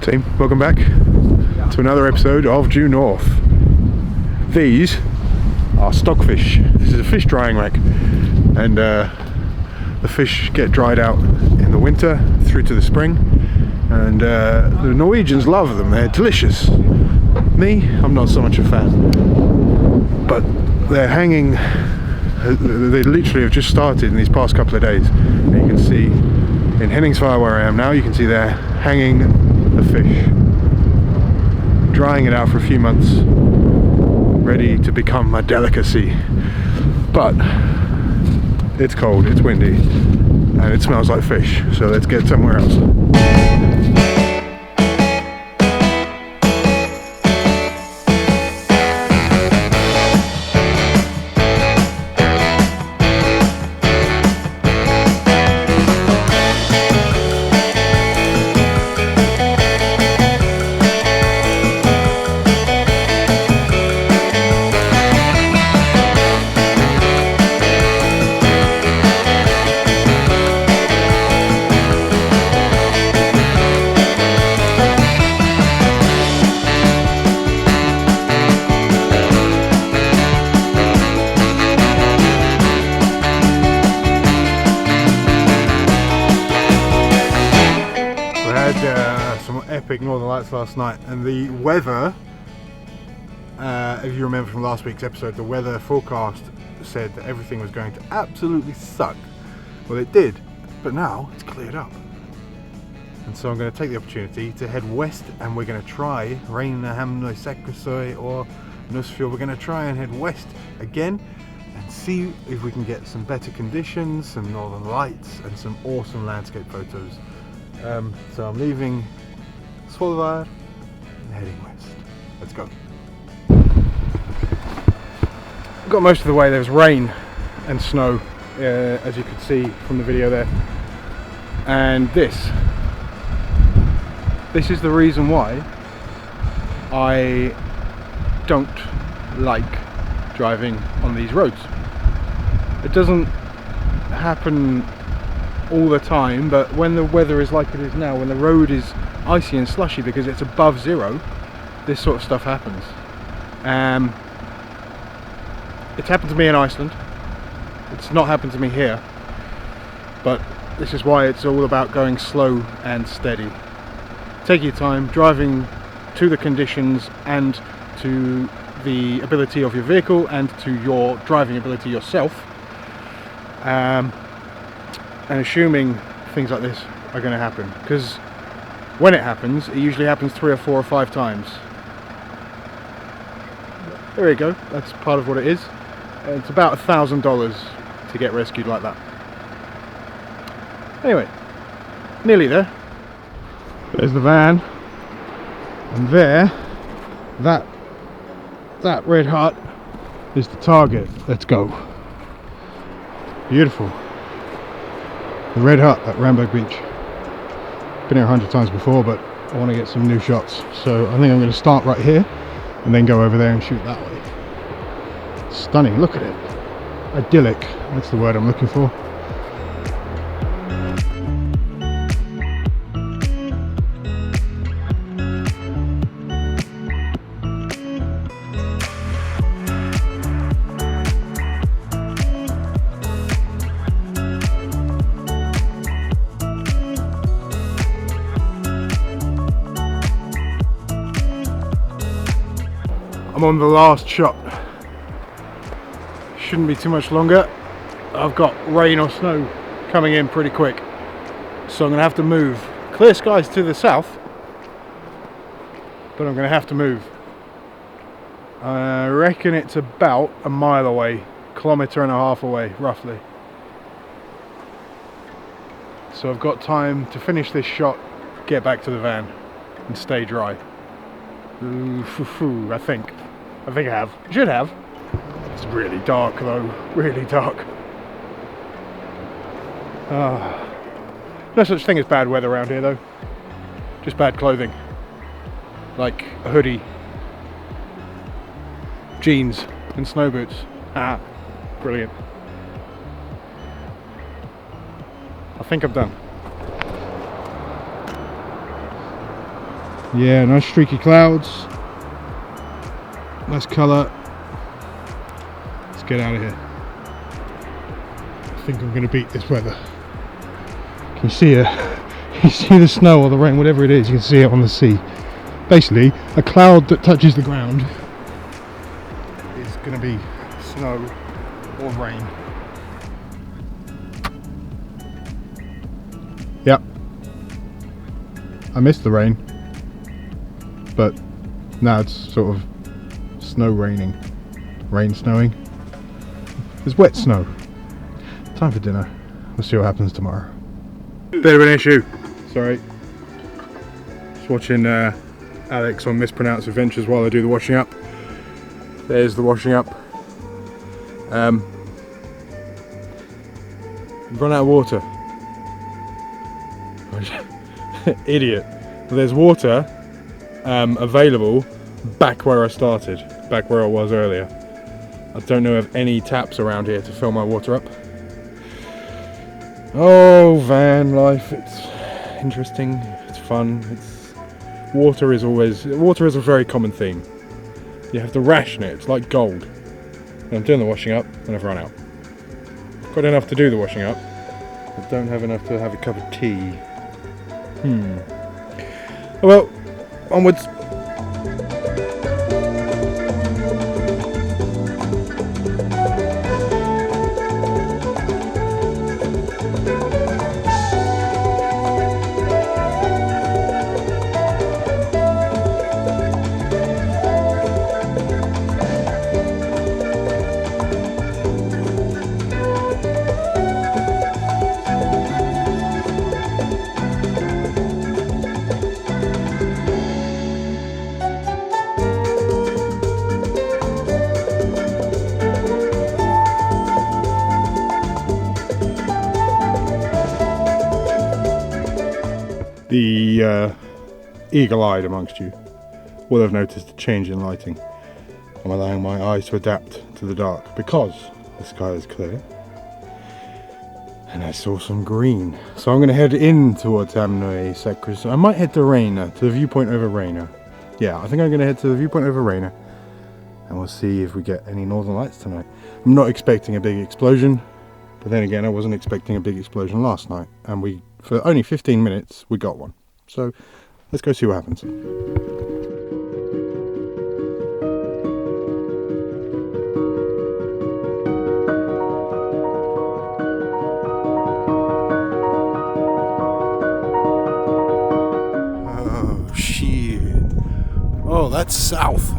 Team, welcome back to another episode of Due North. These are stockfish. This is a fish drying rack, and the fish get dried out in the winter through to the spring, and the Norwegians love them. They're delicious. Me, I'm not so much a fan, but they're hanging. They literally have just started in these past couple of days. And you can see in Henningsvær, where I am now, you can see they're hanging the fish, drying it out for a few months, ready to become a delicacy. But it's cold, it's windy, and it smells like fish, so let's get somewhere else. Some epic northern lights last night, and the weather, if you remember from last week's episode, the weather forecast said that everything was going to absolutely suck. Well, it did, but now it's cleared up, and so I'm going to take the opportunity to head west, and we're going to try Reinhamnøysekkersøy or Nussfjord. We're going to try and head west again and see if we can get some better conditions, some northern lights, and some awesome landscape photos. So I'm leaving Svolvær and heading west. Let's go. Got most of the way. There's rain and snow, as you could see from the video there. And this is the reason why I don't like driving on these roads. It doesn't happen all the time, but when the weather is like it is now, when the road is icy and slushy because it's above zero, this sort of stuff happens. It's happened to me in Iceland. It's not happened to me here, but this is why it's all about going slow and steady. Take your time, driving to the conditions and to the ability of your vehicle and to your driving ability yourself. And assuming things like this are going to happen, because when it happens, it usually happens 3 or 4 or 5 times. There we go, that's part of what it is. It's about $1,000 to get rescued like that. Anyway, nearly there. There's the van, and there, that red hut is the target. Let's go. Beautiful. The red hut at Ramberg Beach. Been here 100 times before, but I want to get some new shots, so I think I'm going to start right here and then go over there and shoot that way. Stunning, look at it. Idyllic, that's the word I'm looking for. I'm on the last shot. Shouldn't be too much longer. I've got rain or snow coming in pretty quick, so I'm going to have to move. Clear skies to the south, but I'm going to have to move. I reckon it's about a mile away, 1.5 kilometers away, roughly. So I've got time to finish this shot, get back to the van, and stay dry. I think I have. Should have. It's really dark though, really dark. No such thing as bad weather around here though. Just bad clothing. Like a hoodie, jeans and snow boots. Brilliant. I think I'm done. Yeah, nice streaky clouds. Nice colour. Let's get out of here. I think I'm going to beat this weather. Can you see it? You see the snow or the rain, whatever it is, you can see it on the sea. Basically, a cloud that touches the ground is going to be snow or rain. Yep. I missed the rain, but now it's sort of snow raining. Rain snowing. It's wet snow. Time for dinner. We'll see what happens tomorrow. Bit of an issue. Sorry. Just watching Alex on Mispronounced Adventures while I do the washing up. There's the washing up. Run out of water. Idiot. Well, there's water available back where I started, back where I was earlier. I don't know of any taps around here to fill my water up. Oh, van life, it's interesting, it's fun, water is a very common theme. You have to ration it, it's like gold. And I'm doing the washing up and I've run out. Got enough to do the washing up, but don't have enough to have a cup of tea. Oh well, onwards. The eagle-eyed amongst you will have noticed a change in lighting. I'm allowing my eyes to adapt to the dark because the sky is clear and I saw some green. So I'm going to head in towards Fernweh Secret. I might head to Rainer, to the viewpoint over Rainer. Yeah, I think I'm going to head to the viewpoint over Rainer and we'll see if we get any northern lights tonight. I'm not expecting a big explosion, but then again I wasn't expecting a big explosion last night, and for only 15 minutes we got one. So let's go see what happens. Oh shit. Oh, that's south.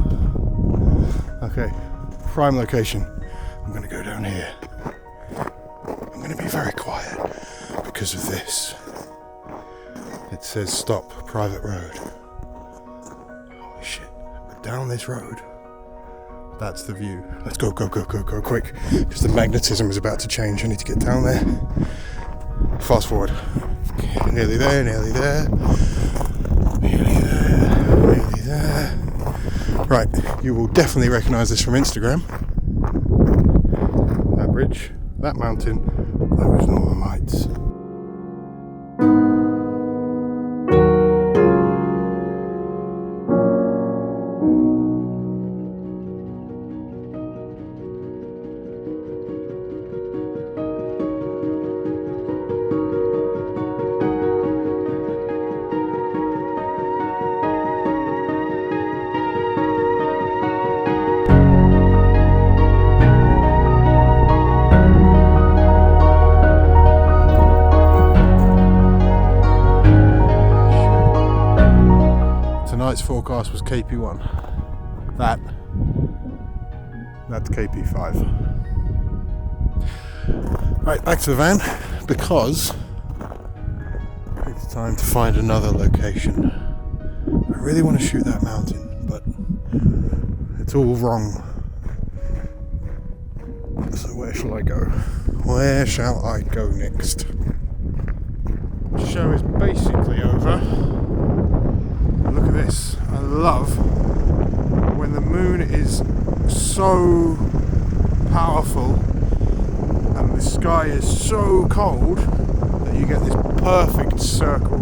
Okay, prime location. I'm gonna go down here. I'm gonna be very quiet because of this. It says stop, private road. Holy shit, but down this road, that's the view. Let's go, go, go, go, go, quick, because the magnetism is about to change. I need to get down there. Fast forward. Nearly there, nearly there. Nearly there, nearly there. Right, you will definitely recognise this from Instagram. That bridge, that mountain, those northern lights. Tonight's forecast was KP1. That's KP5. Right, back to the van, because it's time to find another location. I really want to shoot that mountain, but it's all wrong. So where shall I go? Where shall I go next? The show is basically over. Look at this. I love when the moon is so powerful and the sky is so cold that you get this perfect circle.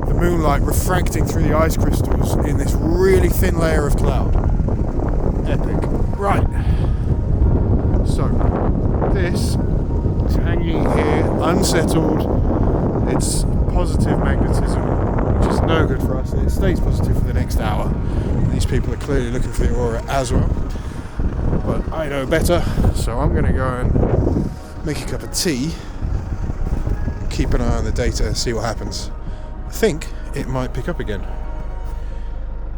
The moonlight refracting through the ice crystals in this really thin layer of cloud. Epic. Right. So, this is hanging here, unsettled. It's positive magnetism, which is no good for us. It stays positive for the next hour. These people are clearly looking for the aurora as well. But I know better, so I'm going to go and make a cup of tea, keep an eye on the data, see what happens. I think it might pick up again,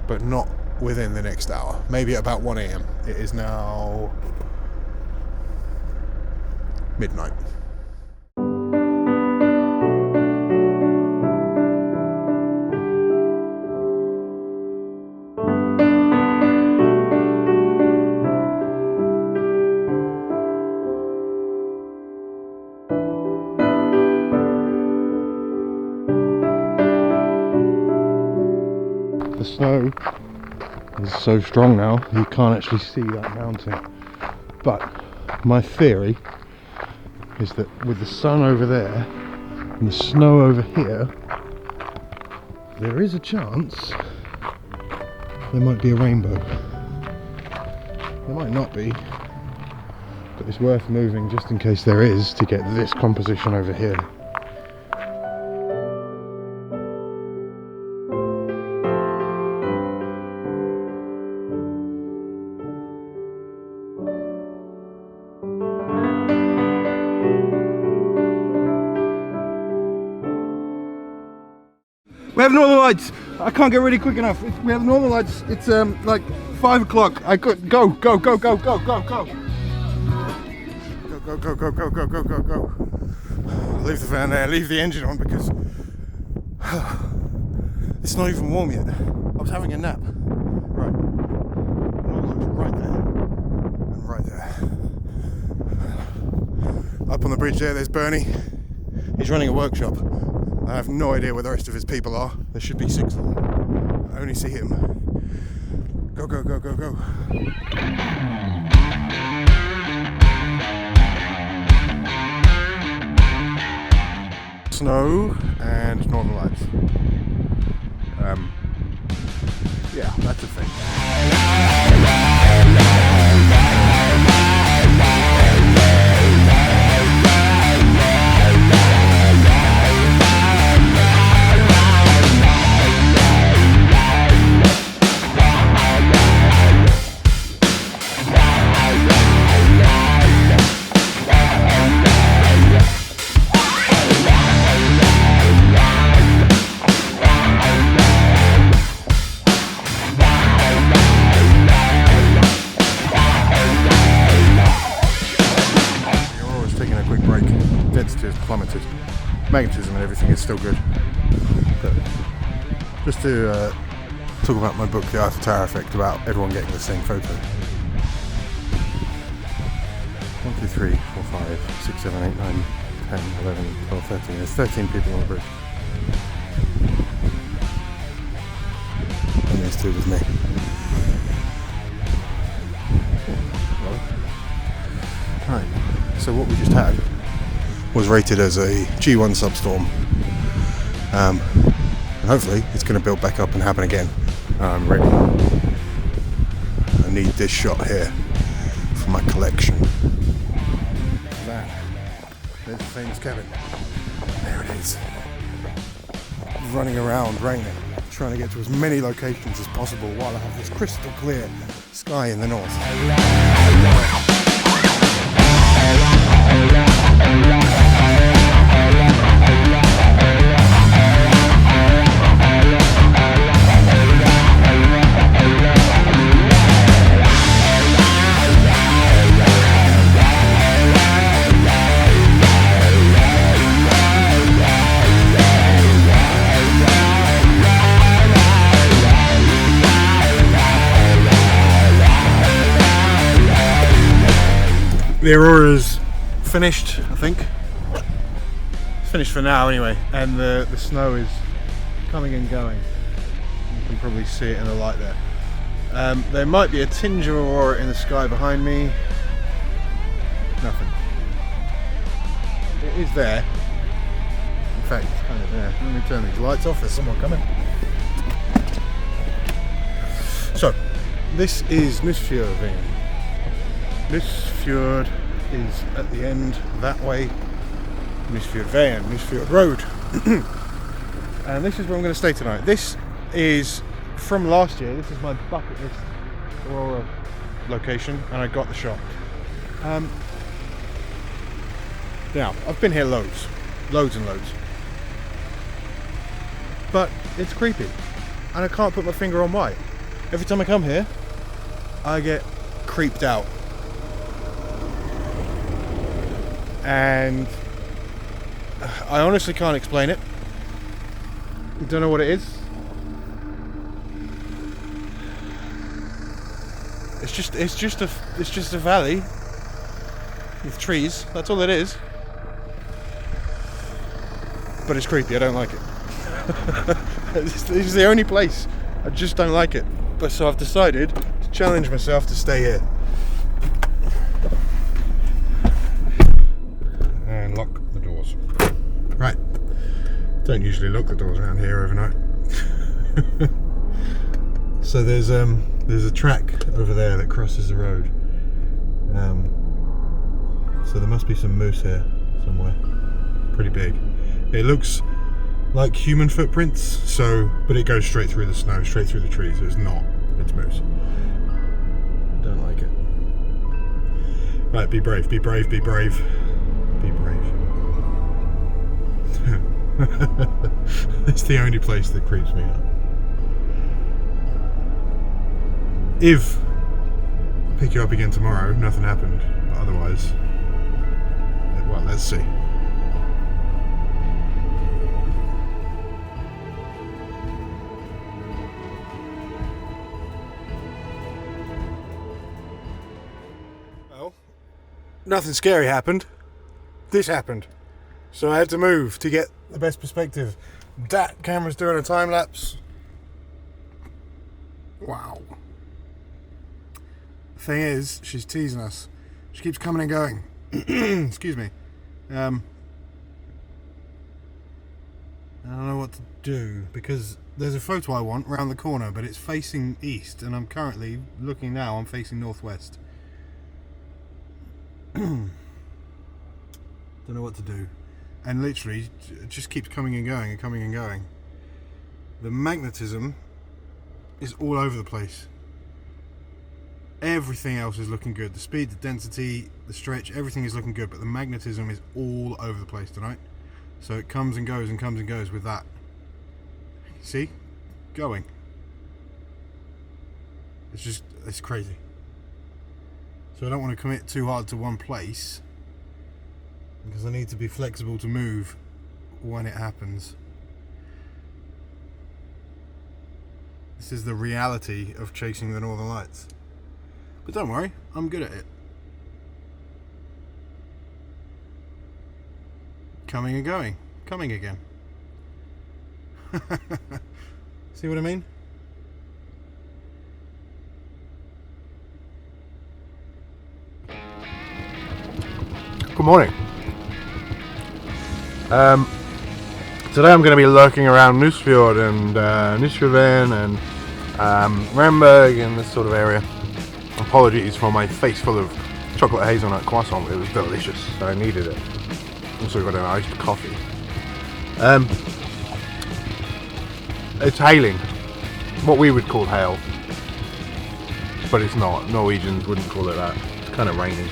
but not within the next hour. Maybe at about 1 AM. It is now midnight. The snow is so strong now you can't actually see that mountain, but my theory is that with the sun over there and the snow over here, there is a chance there might be a rainbow. There might not be, but it's worth moving just in case there is, to get this composition over here. We have Northern Lights. I can't get ready quick enough. We have Northern Lights. It's like 5 o'clock. I could go. Go. Go, go, go, go, go. Leave the van there, leave the engine on, because it's not even warm yet. I was having a nap. Right. Right there. And right there. Up on the bridge there's Bernie. He's running a workshop. I have no idea where the rest of his people are. There should be 6 of them. I only see him. Go, go, go, go, go. Snow and Northern Lights. Yeah, that's a thing. Plummeted. Magnetism and everything is still good. But just to talk about my book, The Eiffel Tower Effect, about everyone getting the same photo. 1, 2, 3, 4, 5, 6, 7, 8, 9, 10, 11, 12, 13. There's 13 people on the bridge. And there's 2 with me. Right, so what we just had was rated as a G1 substorm, and hopefully it's going to build back up and happen again. I'm ready. I need this shot here for my collection. There's the famous cabin. There it is. Running around, raining, trying to get to as many locations as possible while I have this crystal clear sky in the north. The aurora's finished, I think. It's finished for now anyway, and the snow is coming and going. You can probably see it in the light there. There might be a tinge of aurora in the sky behind me. Nothing. It is there. fact, it's kind of there. Let me turn these lights off, there's someone coming. So, this is Nysfjord. Nysfjord is at the end that way. Nysfjordveien, Nysfjord Road. And this is where I'm going to stay tonight. This is from last year. This is my bucket list Aurora location, and I got the shot. Now, I've been here loads and loads. But it's creepy, and I can't put my finger on why. Every time I come here, I get creeped out. And I honestly can't explain it. I don't know what it is. It's just a valley with trees. That's all it is. But it's creepy. I don't like it. This is the only place. I just don't like it. But so I've decided to challenge myself to stay here. And lock the doors. Right. Don't usually lock the doors around here overnight. So there's a track over there that crosses the road. So there must be some moose here somewhere. Pretty big. It looks like human footprints, but it goes straight through the snow, straight through the trees. It's not. It's moose. Don't like it. Right, be brave, be brave, be brave. Be brave. It's the only place that creeps me out. If I pick you up again tomorrow, nothing happened. But otherwise, well, let's see. Well, nothing scary happened. This happened. So I had to move to get the best perspective. That camera's doing a time lapse. Wow. The thing is, she's teasing us. She keeps coming and going. Excuse me. I don't know what to do because there's a photo I want round the corner, but it's facing east, and I'm currently looking now. I'm facing northwest. Don't know what to do. And literally, it just keeps coming and going and coming and going. The magnetism is all over the place. Everything else is looking good. The speed, the density, the stretch, everything is looking good, but the magnetism is all over the place tonight. So it comes and goes and comes and goes with that. See? Going. It's crazy. So I don't want to commit too hard to one place, because I need to be flexible to move when it happens. This is the reality of chasing the Northern Lights. But don't worry, I'm good at it. Coming and going, coming again. See what I mean? Good morning. Today I'm going to be lurking around Nysfjord and Nysfjordveien and Ramberg and this sort of area. Apologies for my face full of chocolate hazelnut croissant. It was delicious, so I needed it. Also got an iced coffee. It's hailing, what we would call hail, but it's not. Norwegians wouldn't call it that. It's kind of raining.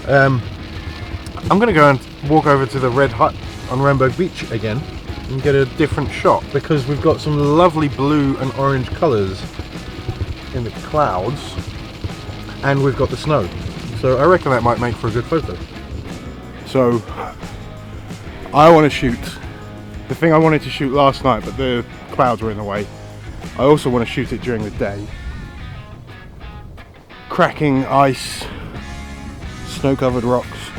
I'm going to go and walk over to the red hut on Ramberg Beach again and get a different shot, because we've got some lovely blue and orange colours in the clouds and we've got the snow, so I reckon that might make for a good photo. So I want to shoot the thing I wanted to shoot last night, but the clouds were in the way. I also want to shoot it during the day. Cracking ice, snow covered rocks.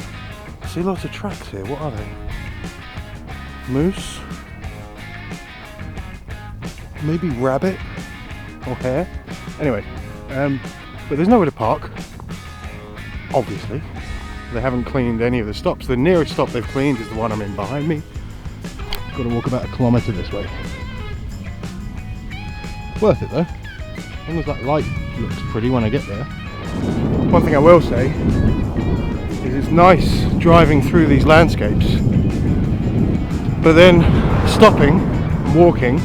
I see lots of tracks here. What are they? Moose? Maybe rabbit or hare? Anyway, but there's nowhere to park, obviously. They haven't cleaned any of the stops. The nearest stop they've cleaned is the one I'm in behind me. Got to walk about a kilometre this way. Worth it though. As long as that light looks pretty when I get there. One thing I will say is it's nice driving through these landscapes, but then stopping and walking,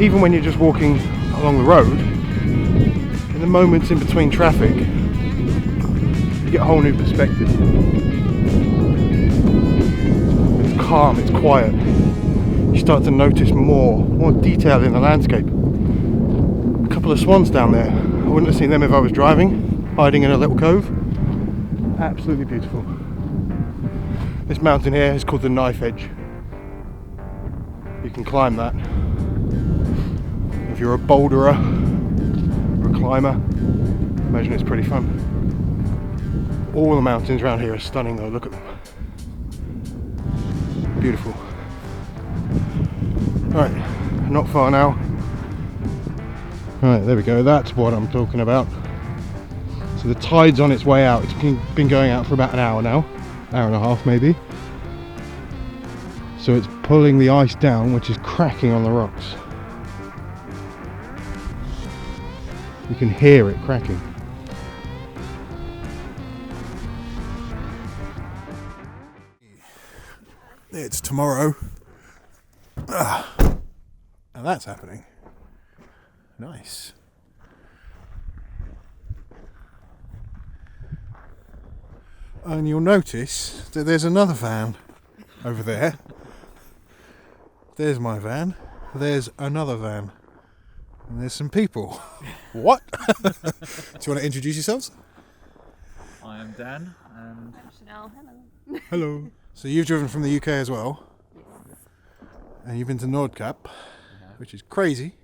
even when you're just walking along the road, in the moments in between traffic, you get a whole new perspective. It's calm, it's quiet. You start to notice more detail in the landscape. A couple of swans down there. I wouldn't have seen them if I was driving, hiding in a little cove. Absolutely beautiful. This mountain here is called the Knife Edge. You can climb that. If you're a boulderer or a climber, imagine it's pretty fun. All the mountains around here are stunning though, look at them. Beautiful. Right, not far now. Right, there we go, that's what I'm talking about. So the tide's on its way out. It's been going out for about an hour now, hour and a half maybe. So it's pulling the ice down, which is cracking on the rocks. You can hear it cracking. It's tomorrow. And that's happening. Nice. And you'll notice that there's another van over there. There's my van. There's another van. And there's some people. What? Do you want to introduce yourselves? I am Dan and I'm Chanel. Hello. Hello. So you've driven from the UK as well? Yes. And you've been to Nordkapp, which is crazy.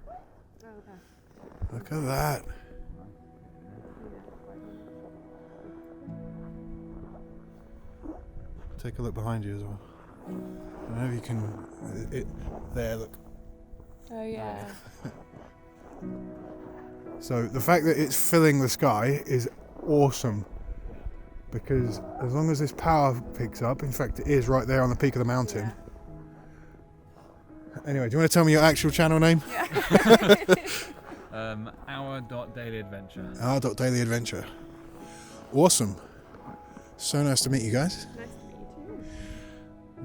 Oh, okay. Look at that. Take a look behind you as well. I don't know if you can... there, look. Oh, yeah. So the fact that it's filling the sky is awesome, because as long as this power picks up, in fact it is right there on the peak of the mountain. Anyway, do you want to tell me your actual channel name? Our.Daily Adventure. Our.Daily Adventure. Awesome. So nice to meet you guys. Nice to meet you too.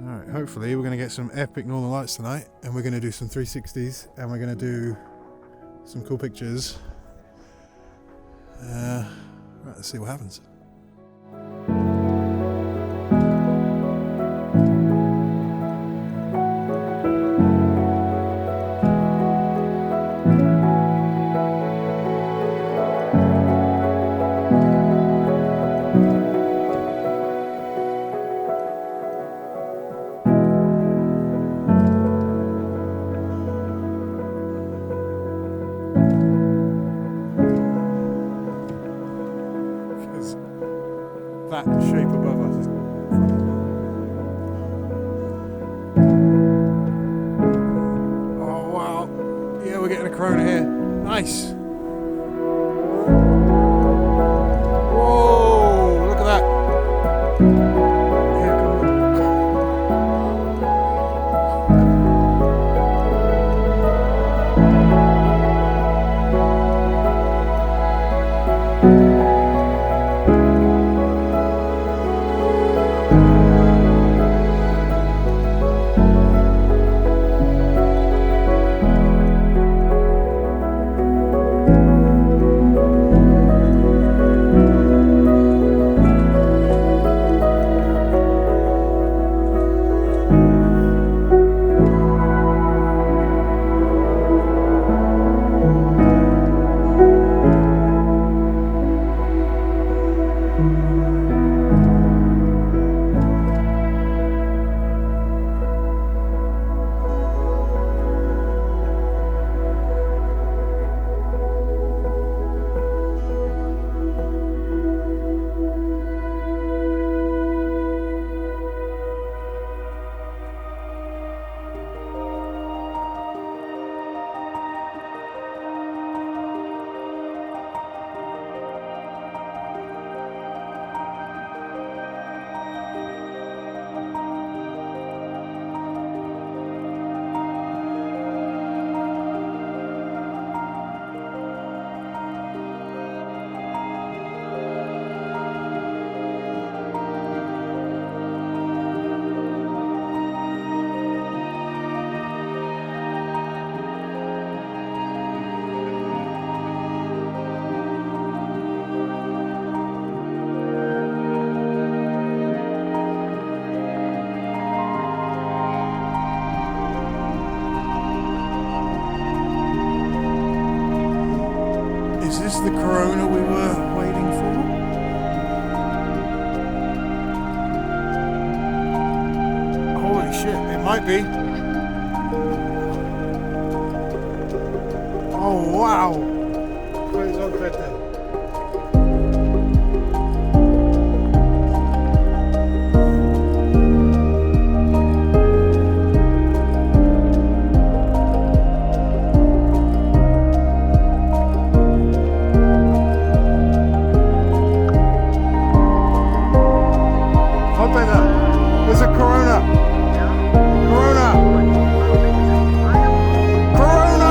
Alright, hopefully we're going to get some epic northern lights tonight, and we're going to do some 360s, and we're going to do some cool pictures. Right, let's see what happens. That shape above us is... Oh wow, yeah, we're getting a corona here. Nice. Whoa, look at that. Here comes the Corona we were waiting for? Holy shit, it might be. Oh wow! Where's our bed then? There's a Corona! Corona! Corona!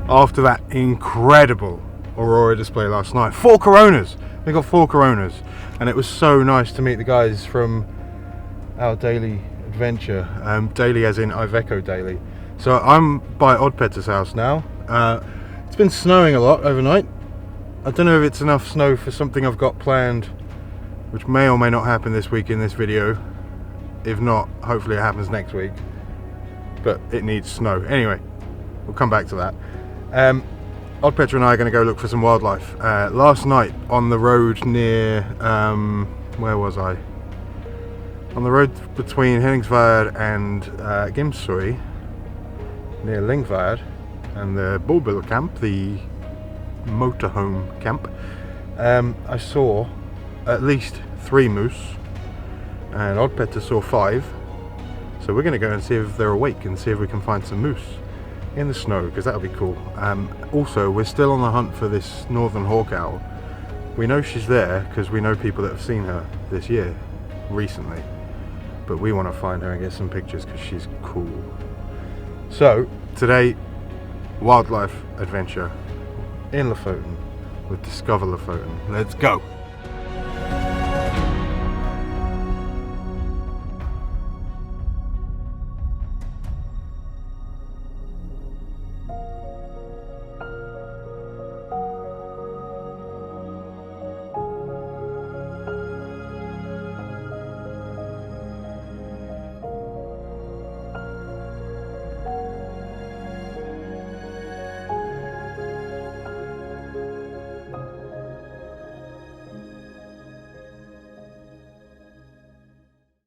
After that incredible Aurora display last night, 4 Coronas. We got 4 Coronas, and it was so nice to meet the guys from our daily adventure. Daily as in Iveco daily. So I'm by Oddpetter's house now. It's been snowing a lot overnight. I don't know if it's enough snow for something I've got planned, which may or may not happen this week in this video. If not, hopefully it happens next week. But it needs snow. Anyway, we'll come back to that. Oddpetter and I are going to go look for some wildlife. Last night on the road near, where was I? On the road between Henningsved and Gimsøy, near Lyngvad, and the Bobil camp, the motorhome camp, I saw at least 3 moose, and Oddpetter saw 5. So we're going to go and see if they're awake and see if we can find some moose in the snow, because that'll be cool. Also, we're still on the hunt for this northern hawk owl. We know she's there because we know people that have seen her this year, recently. But we want to find her and get some pictures because she's cool. So, today, wildlife adventure in Lofoten with Discover Lofoten. Let's go!